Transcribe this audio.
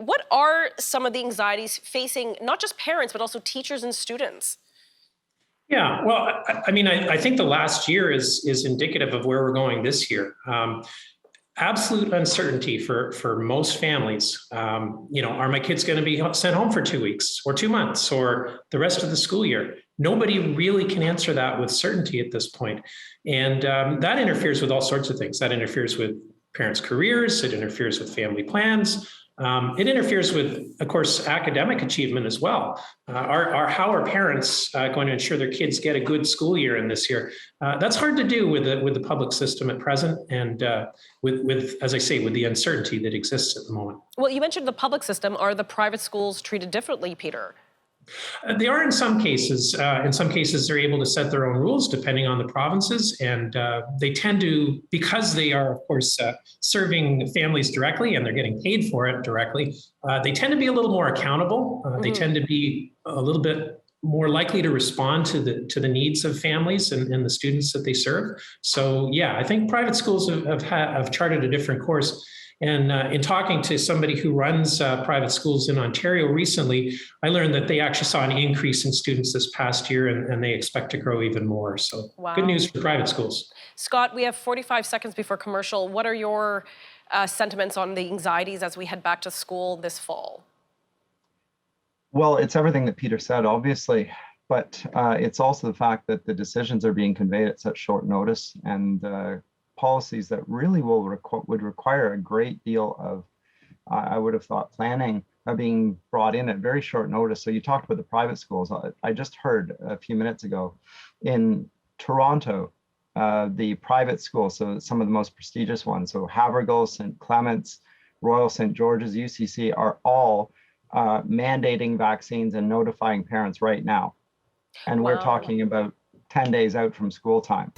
what are some of the anxieties facing not just parents, but also teachers and students? Yeah, well, I think the last year is indicative of where we're going this year. Absolute uncertainty for most families. Are my kids going to be sent home for 2 weeks or 2 months or the rest of the school year? Nobody really can answer that with certainty at this point. And that interferes with all sorts of things. That interferes with parents' careers. It interferes with family plans. It interferes with, of course, academic achievement as well. How are parents going to ensure their kids get a good school year in this year? That's hard to do with the public system at present, and with, as I say, with the uncertainty that exists at the moment. Well, you mentioned the public system. Are the private schools treated differently, Peter? They are in some cases. In some cases, they're able to set their own rules depending on the provinces, and they tend to, because they are, of course, serving families directly and they're getting paid for it directly. They tend to be a little more accountable. They tend to be a little bit more likely to respond to the needs of families and the students that they serve. So, yeah, I think private schools have charted a different course. And in talking to somebody who runs private schools in Ontario recently, I learned that they actually saw an increase in students this past year, and they expect to grow even more. So wow. Good news for private schools. Scott, we have 45 seconds before commercial. What are your sentiments on the anxieties as we head back to school this fall? Well, it's everything that Peter said, obviously, but it's also the fact that the decisions are being conveyed at such short notice, and policies that really would require a great deal of, I would have thought, planning are being brought in at very short notice. So you talked about the private schools. I just heard a few minutes ago in Toronto, the private schools, so some of the most prestigious ones, so Havergal, St. Clement's, Royal St. George's, UCC, are all mandating vaccines and notifying parents right now. And we're talking about 10 days out from school time.